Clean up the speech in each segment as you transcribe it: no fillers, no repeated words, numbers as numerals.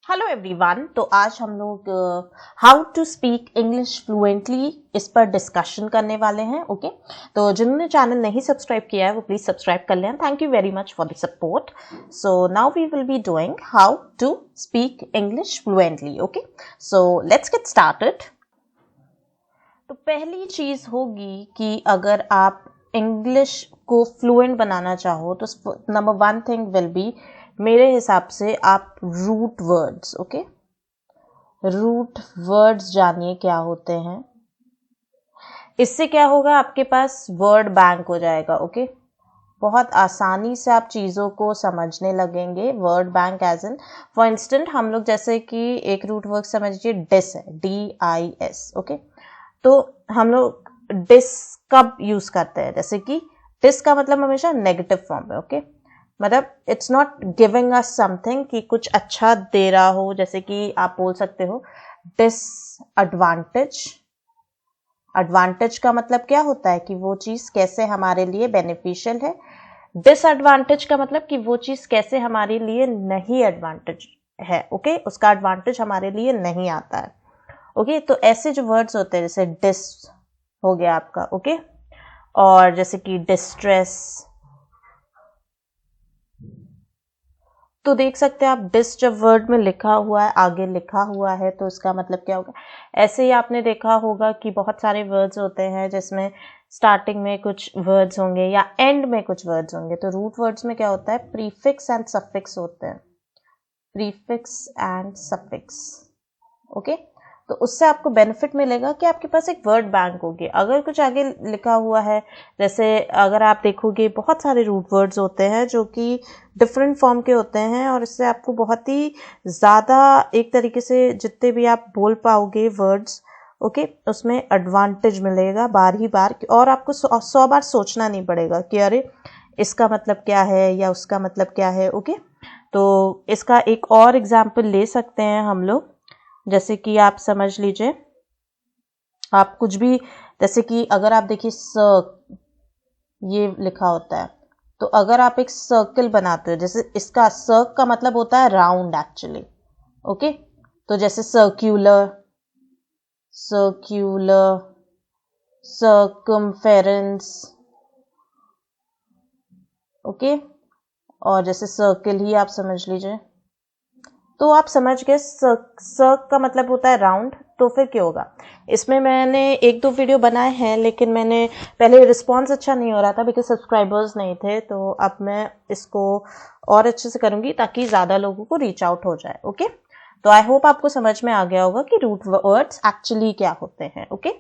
Hello everyone. तो आज हम लोग how to speak English fluently इस पर डिस्कशन करने वाले हैं। ओके तो जिन्होंने चैनल नहीं सब्सक्राइब किया है वो प्लीज सब्सक्राइब कर लें। Thank you very much for the support. So now we will be doing how to speak English fluently. Okay so let's get started. तो पहली चीज होगी कि अगर आप इंग्लिश को फ्लुएंट बनाना चाहो तो number one thing will be, मेरे हिसाब से आप root words. Okay root words जानिए क्या होते हैं। इससे क्या होगा, आपके पास वर्ड बैंक हो जाएगा। ओके बहुत आसानी से आप चीज़ों को समझने लगेंगे। Word bank as in for instant हम लोग जैसे कि एक रूट वर्ड समझिए डिस है, DIS। ओके तो हम लोग डिस कब यूज करते हैं, जैसे कि डिस का मतलब हमेशा नेगेटिव फॉर्म में। ओके मतलब it's not giving us something कि कुछ अच्छा दे रहा हो। जैसे कि आप बोल सकते हो डिसएडवांटेज। एडवांटेज का मतलब क्या होता है कि वो चीज कैसे हमारे लिए बेनिफिशियल है। डिसएडवांटेज का मतलब कि वो चीज कैसे हमारे लिए नहीं एडवांटेज है। ओके उसका एडवांटेज हमारे लिए नहीं आता है। ओके तो ऐसे जो वर्ड्स होते हैं जैसे डिस हो गया आपका। ओके और जैसे कि डिस्ट्रेस, तो देख सकते हैं आप डिस जब वर्ड में लिखा हुआ है, आगे लिखा हुआ है, तो इसका मतलब क्या होगा। ऐसे ही आपने देखा होगा कि बहुत सारे वर्ड्स होते हैं जिसमें स्टार्टिंग में कुछ वर्ड्स होंगे या एंड में कुछ वर्ड्स होंगे। तो रूट वर्ड्स में क्या होता है, प्रीफिक्स एंड सफिक्स होते हैं। Prefix and suffix. ओके तो उससे आपको बेनिफिट मिलेगा कि आपके पास एक वर्ड बैंक होगी। अगर कुछ आगे लिखा हुआ है, जैसे अगर आप देखोगे बहुत सारे रूट वर्ड्स होते हैं जो कि डिफरेंट फॉर्म के होते हैं, और इससे आपको बहुत ही ज़्यादा एक तरीके से जितने भी आप बोल पाओगे वर्ड्स, ओके उसमें एडवांटेज मिलेगा बार ही बार। और आपको 100 बार सोचना नहीं पड़ेगा कि अरे इसका मतलब क्या है या उसका मतलब क्या है। ओके तो इसका एक और एग्जाम्पल ले सकते हैं हम लोग। जैसे कि आप समझ लीजिए, आप कुछ भी, जैसे कि अगर आप देखिए ये लिखा होता है, तो अगर आप एक सर्कल बनाते हो, जैसे इसका सर्क का मतलब होता है राउंड एक्चुअली। ओके तो जैसे सर्क्यूलर, सर्क्यूलर, सर्कमफेरेंस। ओके और जैसे सर्कल ही आप समझ लीजिए। तो आप समझ गए सर्क का मतलब होता है राउंड। तो फिर क्या होगा, इसमें मैंने एक दो वीडियो बनाए हैं, लेकिन मैंने पहले रिस्पांस अच्छा नहीं हो रहा था बिकॉज सब्सक्राइबर्स नहीं थे। तो अब मैं इसको और अच्छे से करूंगी ताकि ज़्यादा लोगों को रीच आउट हो जाए। ओके तो आई होप आपको समझ में आ गया होगा कि रूट वर्ड्स एक्चुअली क्या होते हैं। ओके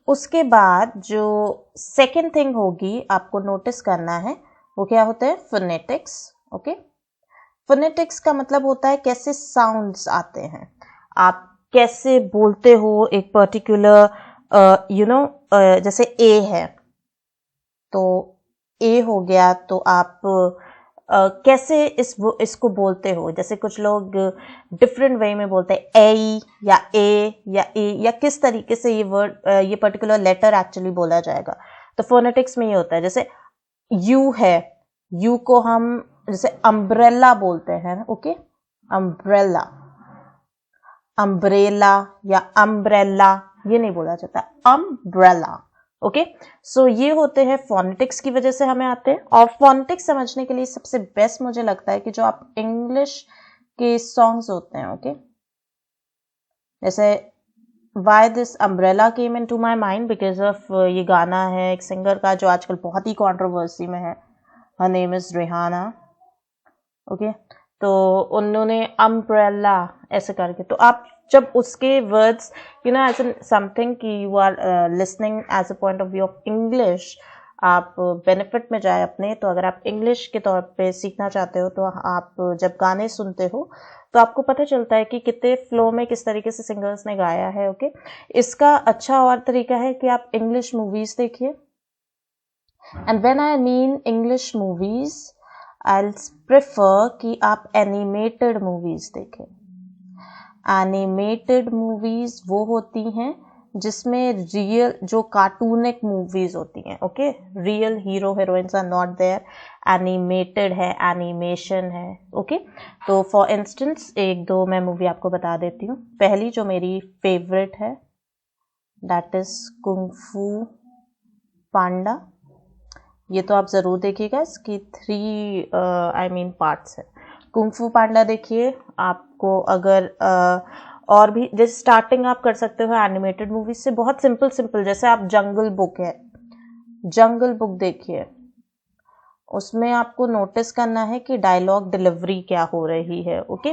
उसके बाद जो सेकेंड थिंग होगी आपको नोटिस करना है, वो क्या होता है, फोनेटिक्स। ओके फोनेटिक्स का मतलब होता है कैसे साउंड्स आते हैं, आप कैसे बोलते हो एक पर्टिकुलर जैसे ए है, तो ए हो गया, तो आप कैसे इसको बोलते हो। जैसे कुछ लोग डिफरेंट वे में बोलते हैं ए या ए या किस तरीके से ये वर्ड ये पर्टिकुलर लेटर एक्चुअली बोला जाएगा। तो फोनेटिक्स में ये होता है। जैसे यू है, यू को हम जैसे अम्ब्रेला बोलते हैं। ओके अम्ब्रेला, अम्ब्रेला या अम्ब्रेला ये नहीं बोला जाता, अम्ब्रेला। ओके सो ये होते हैं फोनेटिक्स की वजह से हमें आते हैं। और फोनेटिक्स समझने के लिए सबसे बेस्ट मुझे लगता है कि जो आप इंग्लिश के सॉन्ग्स होते हैं। ओके जैसे why this umbrella came into my mind because of ये गाना है एक सिंगर का जो आजकल बहुत ही कंट्रोवर्सी में है, her name is Rihanna. Okay तो उन्होंने अम्ब्रेला ऐसे करके, तो आप जब उसके वर्ड्स एज एन समथिंग कि you are listening as a point of view of English, आप बेनिफिट में जाए अपने। तो अगर आप इंग्लिश के तौर पे सीखना चाहते हो, तो आप जब गाने सुनते हो तो आपको पता चलता है कि कितने फ्लो में किस तरीके से सिंगर्स ने गाया है। ओके इसका अच्छा और तरीका है कि आप इंग्लिश मूवीज देखिए। And when I mean English movies, I prefer कि आप एनिमेटेड मूवीज देखें। एनिमेटेड मूवीज वो होती हैं जिसमें रियल जो कार्टूनिक मूवीज होती हैं, okay, real hero heroines are not there, animated है, एनिमेशन है, ओके। तो फॉर इंस्टेंस एक दो मैं मूवी आपको बता देती हूँ। पहली जो मेरी फेवरेट है दैट इज कुंग फू पांडा। ये तो आप जरूर देखिएगा, इसकी 3 पार्ट्स है। कुंग फू पांडा देखिए। आपको अगर और भी जैसे स्टार्टिंग आप कर सकते हो एनिमेटेड मूवीज से, बहुत सिंपल सिंपल, जैसे आप जंगल बुक है, जंगल बुक देखिए। उसमें आपको नोटिस करना है कि डायलॉग डिलीवरी क्या हो रही है, ओके,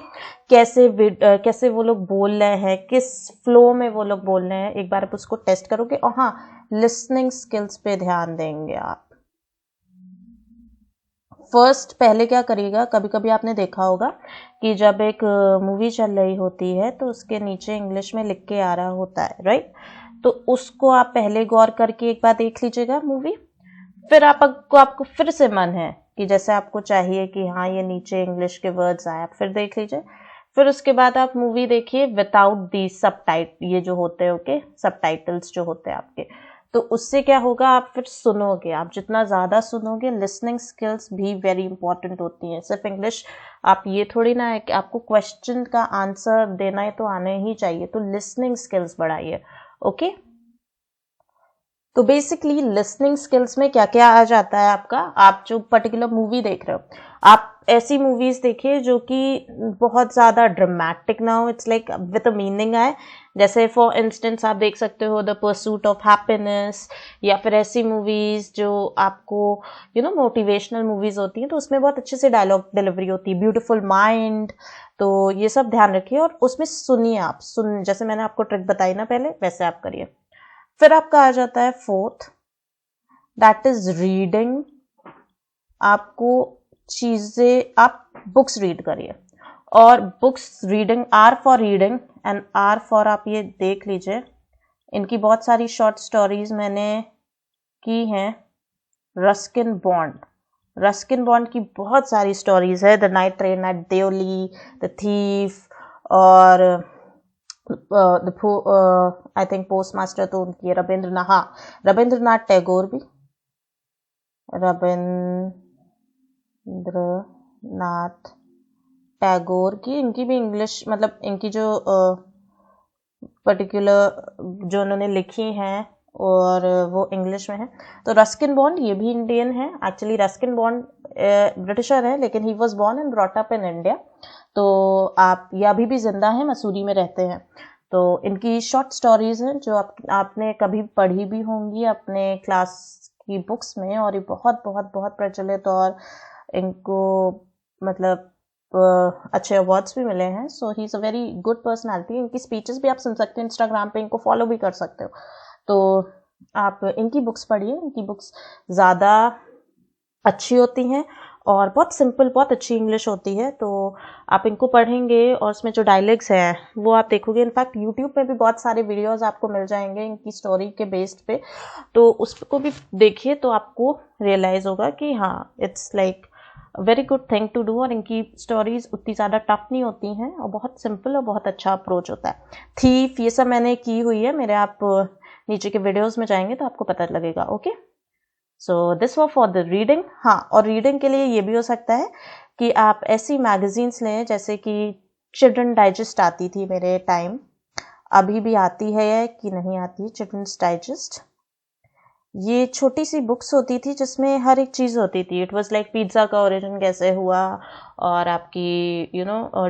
कैसे वो लोग बोल रहे हैं, किस फ्लो में वो लोग बोल रहे हैं। एक बार आप उसको टेस्ट करोगे। और हाँ, लिसनिंग स्किल्स पे ध्यान देंगे आप। फर्स्ट पहले क्या करिएगा, कभी कभी आपने देखा होगा कि जब एक मूवी चल रही होती है तो उसके नीचे इंग्लिश में लिख के आ रहा होता है, राइट। तो उसको आप पहले गौर करके एक बार देख लीजिएगा मूवी। फिर आपको फिर से मन है कि जैसे आपको चाहिए कि हाँ ये नीचे इंग्लिश के वर्ड्स आए, आप फिर देख लीजिए। फिर उसके बाद आप मूवी देखिए विदाउट दी ये जो होते हैं, ओके, सबटाइटल्स जो होते हैं आपके। तो उससे क्या होगा, आप फिर सुनोगे, आप जितना ज़्यादा सुनोगे, लिसनिंग स्किल्स भी वेरी इंपॉर्टेंट होती हैं। सिर्फ इंग्लिश आप ये थोड़ी ना है कि आपको क्वेश्चन का आंसर देना है तो आने ही चाहिए, तो लिसनिंग स्किल्स बढ़ाइए, ओके। तो बेसिकली लिसनिंग स्किल्स में क्या क्या आ जाता है आपका, आप जो पर्टिकुलर मूवी देख रहे हो, आप ऐसी मूवीज देखिए जो कि बहुत ज़्यादा ड्रामेटिक ना हो, it's like with a meaning आए। जैसे फॉर इंस्टेंस आप देख सकते हो द परसूट ऑफ हैप्पीनेस, या फिर ऐसी मूवीज जो आपको मोटिवेशनल मूवीज होती हैं, तो उसमें बहुत अच्छे से डायलॉग डिलीवरी होती है, ब्यूटीफुल माइंड। तो ये सब ध्यान रखिए और उसमें सुनिए, आप जैसे मैंने आपको ट्रिक बताई ना पहले, वैसे आप करिए। फिर आपका आ जाता है फोर्थ, दैट इज रीडिंग। आपको चीजें, आप बुक्स रीड करिए। और books reading, are for reading and are for, आप ये देख लीजिए, इनकी बहुत सारी शॉर्ट स्टोरीज मैंने की हैं। रस्किन बॉन्ड की बहुत सारी स्टोरीज है, the night train at Deoli, the thief, और आई थिंक पोस्ट मास्टर तो उनकी है, रविंद्रनाथ टैगोर भी, रविंद्रनाथ टैगोर की, इनकी भी इंग्लिश, मतलब इनकी जो पर्टिकुलर जो उन्होंने लिखी हैं और वो इंग्लिश में है। तो रस्किन बॉन्ड ये भी इंडियन है, एक्चुअली रस्किन बॉन्ड ब्रिटिशर है, लेकिन he was born and brought up in India. तो आप ये अभी भी जिंदा है, मसूरी में रहते हैं। तो इनकी शॉर्ट स्टोरीज हैं जो आपने कभी पढ़ी भी होंगी अपने क्लास की बुक्स में, और ये बहुत बहुत बहुत प्रचलित, और इनको मतलब अच्छे अवार्ड्स भी मिले हैं। So he is a very good personality. इनकी स्पीचेस भी आप सुन सकते हो, इंस्टाग्राम पे इनको फॉलो भी कर सकते हो। तो आप इनकी बुक्स पढ़िए, इनकी बुक्स ज़्यादा अच्छी होती हैं और बहुत सिंपल, बहुत अच्छी इंग्लिश होती है। तो आप इनको पढ़ेंगे और उसमें जो डायलॉग्स हैं वो आप देखोगे। इनफैक्ट यूट्यूब पे भी बहुत सारे वीडियोस आपको मिल जाएंगे इनकी स्टोरी के बेस्ड पे, तो उसको भी देखिए तो आपको रियलाइज होगा कि हाँ it's like very good thing to do. और इनकी स्टोरीज उतनी ज़्यादा टफ नहीं होती हैं और बहुत सिंपल और बहुत अच्छा अप्रोच होता है। थीफ ये सब मैंने की हुई है मेरे, आप नीचे के वीडियोस में जाएंगे तो आपको पता लगेगा, okay. So this was for the reading. हाँ, और रीडिंग के लिए ये भी हो सकता है कि आप ऐसी मैगजीन्स लें, जैसे कि चिल्ड्रन डाइजेस्ट आती थी मेरे टाइम, अभी भी आती है कि नहीं आती, चिल्ड्रंस डाइजेस्ट। ये छोटी सी बुक्स होती थी जिसमें हर एक चीज़ होती थी। इट वाज लाइक पिज्ज़ा का ओरिजिन कैसे हुआ, और आपकी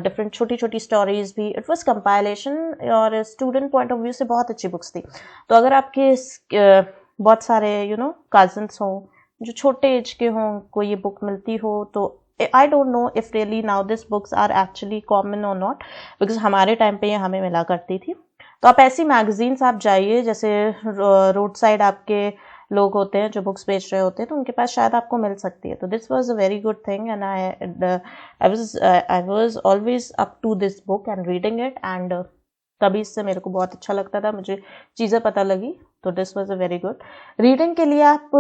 डिफरेंट छोटी छोटी स्टोरीज भी। इट वाज कंपाइलेशन, और स्टूडेंट पॉइंट ऑफ व्यू से बहुत अच्छी बुक्स थी। तो अगर आपके बहुत सारे कजन्स हों जो छोटे एज के हों, को ये बुक मिलती हो, तो I don't know if really now this books are actually common और नॉट, बिकॉज हमारे टाइम पे ये हमें मिला करती थी। तो आप ऐसी मैगजीन्स आप जाइए, जैसे रोड साइड आपके लोग होते हैं जो बुक्स बेच रहे होते हैं, तो उनके पास शायद आपको मिल सकती है। तो this was a very good thing, and I was always up to this book and reading it, and तभी इससे मेरे को बहुत अच्छा लगता था, मुझे चीज़ें पता लगी। तो this was a very good reading के लिए। आप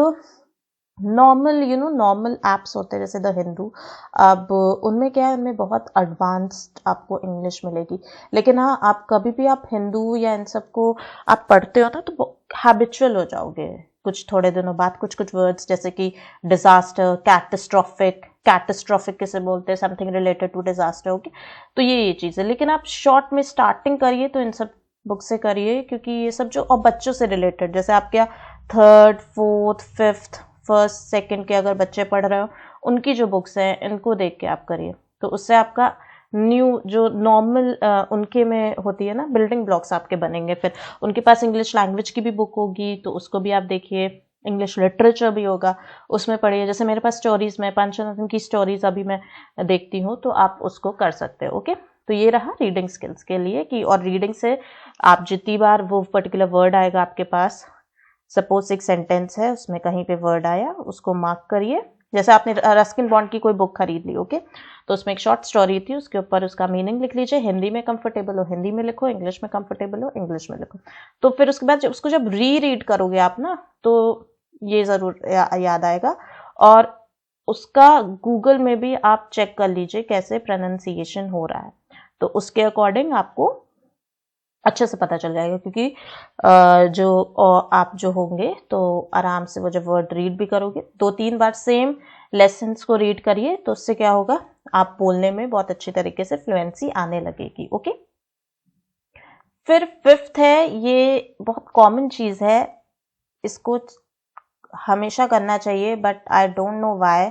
नॉर्मल नॉर्मल ऐप्स होते हैं जैसे द हिंदू। अब उनमें क्या है, उनमें बहुत एडवांस्ड आपको इंग्लिश मिलेगी, लेकिन हाँ आप कभी भी आप हिंदू या इन सबको आप पढ़ते हो ना तो हैबिचुअल हो जाओगे कुछ थोड़े दिनों बाद। कुछ कुछ वर्ड्स जैसे कि डिजास्टर, कैटास्ट्रॉफिक किसे बोलते हैं, something related to disaster, okay. तो ये चीज़ है, लेकिन आप शॉर्ट में स्टार्टिंग करिए तो इन सब बुक से करिए, क्योंकि ये सब जो और बच्चों से रिलेटेड, जैसे आप क्या third fourth fifth first second के अगर बच्चे पढ़ रहे हो, उनकी जो बुक्स हैं इनको देख के आप करिए, तो उससे आपका न्यू जो नॉर्मल उनके में होती है ना बिल्डिंग ब्लॉक्स आपके बनेंगे। फिर उनके पास इंग्लिश लैंग्वेज की भी बुक होगी तो उसको भी आप देखिए, इंग्लिश लिटरेचर भी होगा उसमें पढ़िए। जैसे मेरे पास स्टोरीज में पंचतंत्र की स्टोरीज अभी मैं देखती हूँ, तो आप उसको कर सकते हो, ओके। तो ये रहा रीडिंग स्किल्स के लिए कि, और रीडिंग से आप जितनी बार वो पर्टिकुलर वर्ड आएगा आपके पास, सपोज एक सेंटेंस है उसमें कहीं पे वर्ड आया उसको मार्क करिए। जैसे आपने रस्किन बॉन्ड की कोई बुक खरीद ली, ओके, तो उसमें एक शॉर्ट स्टोरी थी, उसके ऊपर उसका मीनिंग लिख लीजिए। हिंदी में कंफर्टेबल हो हिंदी में लिखो, इंग्लिश में कंफर्टेबल हो इंग्लिश में लिखो। तो फिर उसके बाद उसको जब रीड करोगे आप ना, तो ये जरूर याद आएगा। और उसका गूगल में भी आप चेक कर लीजिए कैसे प्रोनाउंसिएशन हो रहा है, तो उसके अकॉर्डिंग आपको अच्छे से पता चल जाएगा। क्योंकि आप जो होंगे तो आराम से वो जब वर्ड रीड भी करोगे 2-3 बार सेम लेसन्स को रीड करिए, तो उससे क्या होगा, आप बोलने में बहुत अच्छी तरीके से फ्लुएंसी आने लगेगी, ओके। फिर फिफ्थ है, ये बहुत कॉमन चीज है, इसको हमेशा करना चाहिए, but I don't know why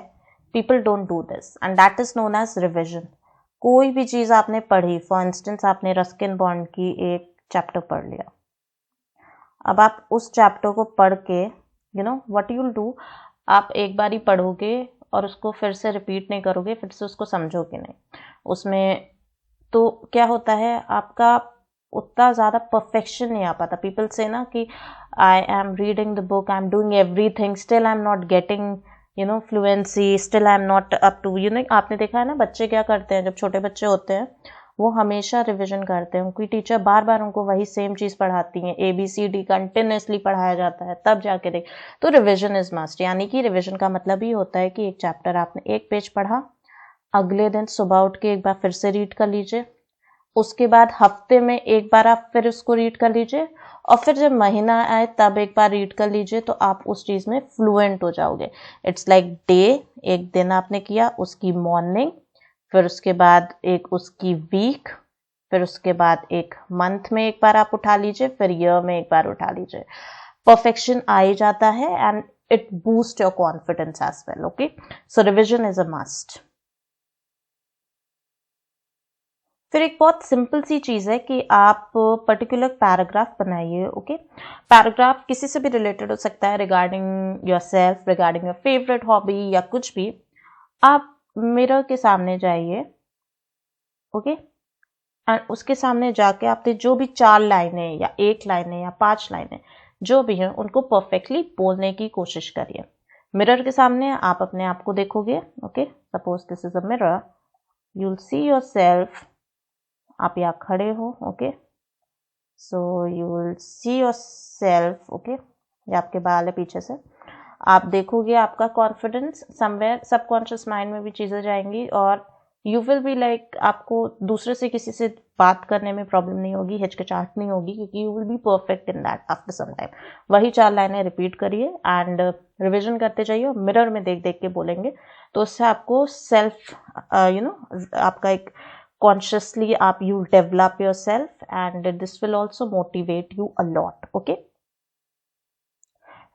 people don't do this, and that is known as revision. कोई भी चीज आपने पढ़ी, फॉर इंस्टेंस आपने रस्किन बॉन्ड की एक चैप्टर पढ़ लिया, अब आप उस चैप्टर को पढ़ के व्हाट यू विल डू, आप एक बार ही पढ़ोगे और उसको फिर से रिपीट नहीं करोगे, फिर से उसको समझोगे नहीं उसमें, तो क्या होता है आपका उतना ज़्यादा परफेक्शन नहीं आ पाता। पीपल से ना कि I am reading the book, I am doing everything, still I am not getting fluency, still I am not up to आपने देखा है ना बच्चे क्या करते हैं, जब छोटे बच्चे होते हैं वो हमेशा रिवीजन करते हैं, उनकी टीचर बार बार उनको वही सेम चीज़ पढ़ाती हैं, ABCD कंटिन्यूसली पढ़ाया जाता है, तब जाके देख। तो रिवीजन इज मस्ट, यानी कि रिवीजन का मतलब ही होता है कि एक चैप्टर आपने एक पेज पढ़ा, अगले दिन सुबह उठ के एक बार फिर से रीड कर लीजिए, उसके बाद हफ्ते में एक बार आप फिर उसको रीड कर लीजिए, और फिर जब महीना आए तब एक बार रीड कर लीजिए, तो आप उस चीज़ में फ्लुएंट हो जाओगे। इट्स लाइक डे, एक दिन आपने किया, उसकी मॉर्निंग, फिर उसके बाद एक उसकी वीक, फिर उसके बाद एक मंथ में एक बार आप उठा लीजिए, फिर ईयर में एक बार उठा लीजिए, परफेक्शन आ ही जाता है, and it boost your confidence as well, okay. So revision is a must. फिर एक बहुत सिंपल सी चीज़ है कि आप पर्टिकुलर पैराग्राफ बनाइए, ओके। पैराग्राफ किसी से भी रिलेटेड हो सकता है, regarding yourself, regarding your favourite hobby या कुछ भी। आप मिरर के सामने जाइए, ओके, एंड उसके सामने जाके आपने जो भी 4 लाइनें या 1 लाइनें या 5 लाइनें जो भी हैं उनको परफेक्टली बोलने की कोशिश करिए। मिरर के सामने आप अपने आप को देखोगे, okay, suppose this is a mirror, you will see your self, आप यहाँ खड़े हो, okay, so you will see your self, okay, ये आपके बाल है पीछे से, आप देखोगे आपका कॉन्फिडेंस समवेयर सबकॉन्शियस माइंड में भी चीज़ें जाएंगी, और यू विल बी लाइक, आपको दूसरे से किसी से बात करने में प्रॉब्लम नहीं होगी, हिचकिचाहट नहीं होगी, क्योंकि you will be perfect in that after some time. वही 4 लाइनें रिपीट करिए एंड रिविजन करते जाइए, और मिरर में देख देख के बोलेंगे, तो उससे आपको सेल्फ आपका एक consciously you develop yourself, and this will also motivate you a lot, okay।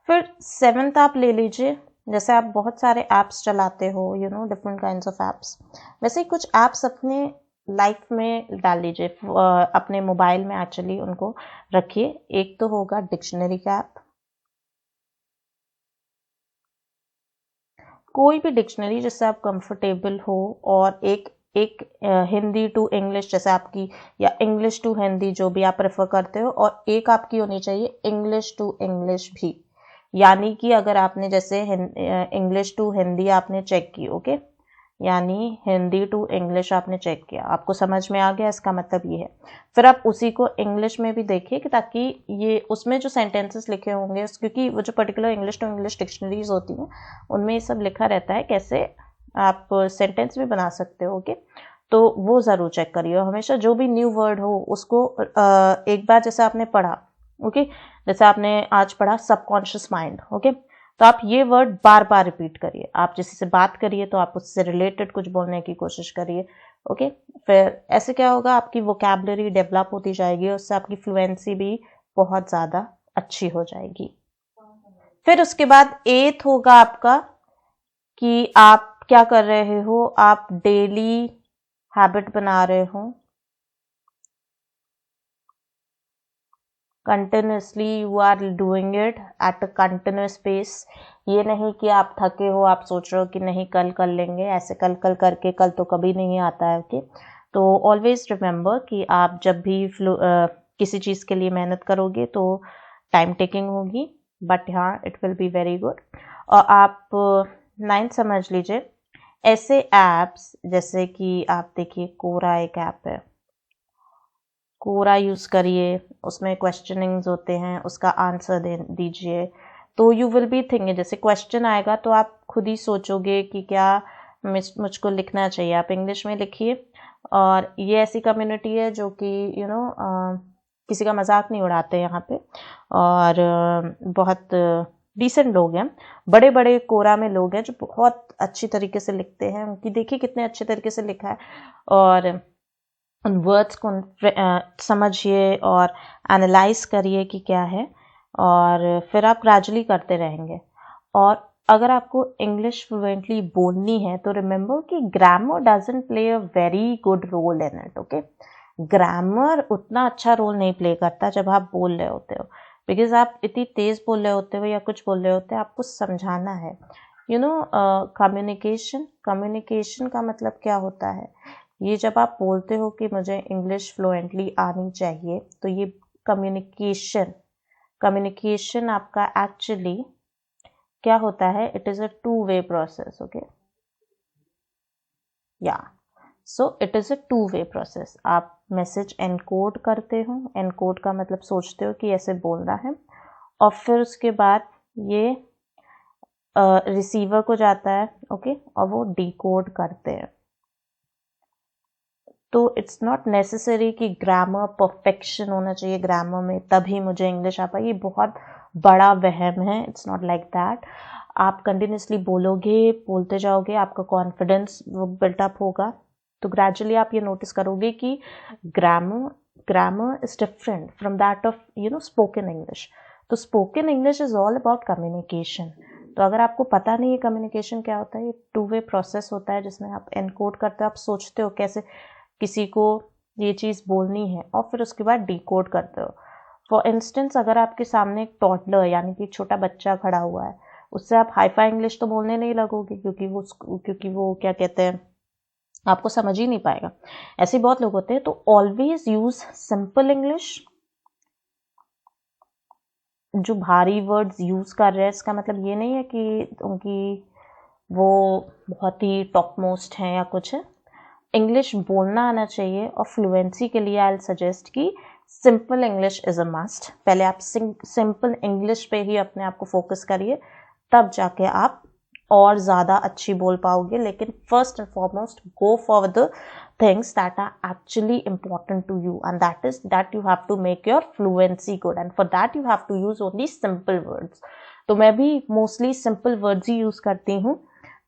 फिर 7th आप ले लीजिए, जैसे आप बहुत सारे एप्स चलाते हो, डिफरेंट काइंड्स ऑफ एप्स, वैसे ही कुछ एप्स अपने लाइफ में डाल लीजिए, अपने मोबाइल में एक्चुअली उनको रखिए। एक तो होगा डिक्शनरी का ऐप, कोई भी डिक्शनरी जिससे आप कंफर्टेबल हो, और एक हिंदी टू इंग्लिश जैसे आपकी, या इंग्लिश टू हिंदी जो भी आप प्रेफर करते हो, और एक आपकी होनी चाहिए इंग्लिश टू इंग्लिश भी, यानी कि अगर आपने जैसे इंग्लिश टू हिंदी आपने चेक की, ओके, यानी हिंदी टू इंग्लिश आपने चेक किया, आपको समझ में आ गया, इसका मतलब ये है। फिर आप उसी को इंग्लिश में भी देखिए कि ताकि ये उसमें जो सेंटेंसेस लिखे होंगे, क्योंकि वो जो particular English to English dictionaries होती हैं उनमें ये सब लिखा रहता है कैसे आप सेंटेंस भी बना सकते हो। ओके, तो वो ज़रूर चेक करिए। हमेशा जो भी न्यू वर्ड हो उसको एक बार जैसे आपने पढ़ा, ओके, जैसे आपने आज पढ़ा सबकॉन्शियस माइंड, ओके, तो आप ये वर्ड बार बार रिपीट करिए। आप किसी से बात करिए तो आप उससे रिलेटेड कुछ बोलने की कोशिश करिए। ओके, फिर ऐसे क्या होगा, आपकी वोकैबुलरी डेवलप होती जाएगी, उससे आपकी फ्लुएंसी भी बहुत ज़्यादा अच्छी हो जाएगी। फिर उसके बाद 8th होगा आपका कि आप क्या कर रहे हो, आप डेली हैबिट बना रहे हो, continuously you are doing it at a continuous pace. ये नहीं कि आप थके हो, आप सोच रहे हो कि नहीं कल कर लेंगे, ऐसे कल कल करके कल तो कभी नहीं आता है। ओके, तो ऑलवेज रिमेंबर कि आप जब भी किसी चीज़ के लिए मेहनत करोगे तो टाइम टेकिंग होगी, बट हाँ it will be very good. और आप 9th समझ लीजिए, ऐसे ऐप्स जैसे कि आप देखिए कोरा एक ऐप है, कोरा यूज़ करिए, उसमें क्वेश्चनिंग्स होते हैं, उसका आंसर दे दीजिए। तो यू विल बी थिंकिंग, जैसे क्वेश्चन आएगा तो आप खुद ही सोचोगे कि क्या मुझको लिखना चाहिए, आप इंग्लिश में लिखिए। और ये ऐसी कम्युनिटी है जो कि किसी का मजाक नहीं उड़ाते यहाँ पे, और बहुत डिसेंट लोग हैं। बड़े बड़े कोरा में लोग हैं जो बहुत अच्छी तरीके से लिखते हैं, उनकी देखिए कितने अच्छे तरीके से लिखा है। और उन वर्ड्स को समझिए और एनालाइज करिए कि क्या है, और फिर आप ग्रेजुअली करते रहेंगे। और अगर आपको इंग्लिश फ्लुएंटली बोलनी है तो रिमेंबर कि grammar doesn't play a very good role in it. Okay, grammar उतना अच्छा रोल नहीं प्ले करता जब आप बोल रहे होते हो, बिकॉज आप इतनी तेज बोल रहे होते हो या कुछ बोल रहे होते हो, आपको समझाना है। यू नो, कम्युनिकेशन का मतलब क्या होता है, ये जब आप बोलते हो कि मुझे इंग्लिश फ्लुएंटली आनी चाहिए, तो ये कम्युनिकेशन आपका एक्चुअली क्या होता है, it is a 2-way process. Okay, या so it is a 2-way process. आप मैसेज एनकोड करते हो, एनकोड का मतलब सोचते हो कि ऐसे बोलना है, और फिर उसके बाद ये रिसीवर को जाता है, ओके, और वो डिकोड करते हैं। तो इट्स नॉट नेसेसरी कि ग्रामर परफेक्शन होना चाहिए ग्रामर में तभी मुझे इंग्लिश आ पाए, ये बहुत बड़ा वहम है। It's not like that. आप कंटिन्यूसली बोलोगे, बोलते जाओगे, आपका कॉन्फिडेंस वो बिल्टअप होगा, तो ग्रेजुअली आप ये नोटिस करोगे कि grammar is different from that of spoken English. तो spoken English is all about communication. तो अगर आपको पता नहीं है कम्युनिकेशन क्या होता है, ये 2-way प्रोसेस होता है जिसमें आप एनकोड करते हो, आप सोचते हो कैसे किसी को ये चीज़ बोलनी है, और फिर उसके बाद डिकोड करते हो। फॉर इंस्टेंस, अगर आपके सामने एक टॉडलर यानी कि छोटा बच्चा खड़ा हुआ है, उससे आप हाईफाई इंग्लिश तो बोलने नहीं लगोगे, क्योंकि वो क्या कहते हैं, आपको समझ ही नहीं पाएगा। ऐसे बहुत लोग होते हैं। तो ऑलवेज यूज सिंपल इंग्लिश। जो भारी वर्ड्स यूज कर रहे हैं इसका मतलब ये नहीं है कि उनकी वो बहुत ही टॉप मोस्ट है या कुछ है। इंग्लिश बोलना आना चाहिए, और फ्लुएंसी के लिए आई विल सजेस्ट कि simple English is a must. पहले आप सिंपल इंग्लिश पे ही अपने आप को फोकस करिए, तब जाके आप और ज़्यादा अच्छी बोल पाओगे। लेकिन first and foremost go for the things that are actually important to you, and that is that you have to make your fluency good, and for that you have to use only simple words. तो मैं भी mostly simple words ही use करती हूँ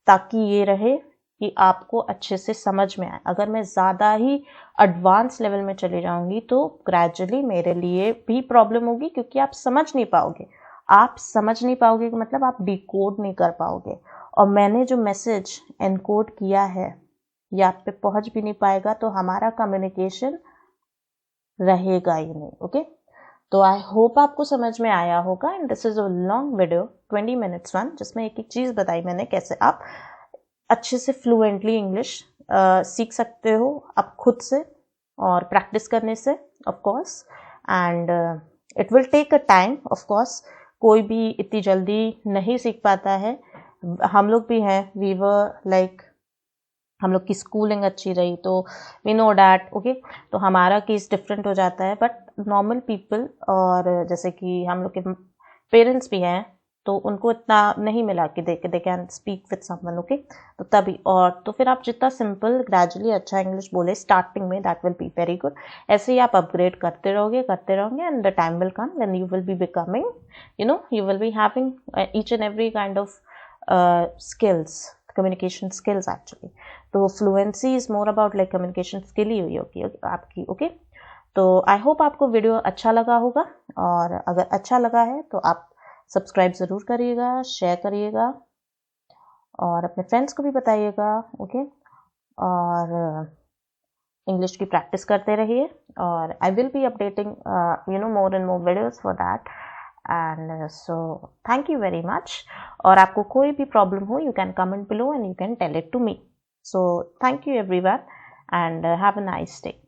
ताकि ये रहे कि आपको अच्छे से समझ में आए। अगर मैं ज़्यादा ही एडवांस लेवल में चली जाऊँगी तो ग्रेजुअली मेरे लिए भी प्रॉब्लम होगी, क्योंकि आप समझ नहीं पाओगे। आप समझ नहीं पाओगे मतलब आप डिकोड नहीं कर पाओगे, और मैंने जो मैसेज एनकोड किया है ये आप पे पहुंच भी नहीं पाएगा, तो हमारा कम्युनिकेशन रहेगा ही नहीं। ओके, तो आई होप आपको समझ में आया होगा। And this is a long video, 20 minutes one, जिसमें एक एक चीज़ बताई मैंने कैसे आप अच्छे से फ्लुएंटली इंग्लिश सीख सकते हो आप खुद से और प्रैक्टिस करने से, of course. And it will take a time, of course. कोई भी इतनी जल्दी नहीं सीख पाता है। हम लोग भी हैं, वी वर लाइक हम लोग की स्कूलिंग अच्छी रही तो वी नो डैट ओके, तो हमारा केस डिफरेंट हो जाता है। बट नॉर्मल पीपल, और जैसे कि हम लोग के पेरेंट्स भी हैं, तो उनको इतना नहीं मिला कि they can speak with someone, okay. तो तभी, और तो फिर आप जितना सिंपल ग्रेजुअली अच्छा इंग्लिश बोले स्टार्टिंग में, that will be very good. ऐसे ही आप अपग्रेड करते रहोगे and the time will come when you will be becoming, you will be having each and every kind of skills, communication skills actually. तो fluency is more about like communication skill ही हुई होगी आपकी, okay. तो I hope आपको video अच्छा लगा होगा, और अगर अच्छा लगा है तो आप सब्सक्राइब ज़रूर करिएगा, शेयर करिएगा, और अपने फ्रेंड्स को भी बताइएगा, ओके। और इंग्लिश की प्रैक्टिस करते रहिए, और I will be updating more and more videos for that. And so thank you very much. और आपको कोई भी प्रॉब्लम हो, you can comment below and you can tell it to me. So thank you everyone, and have a nice day.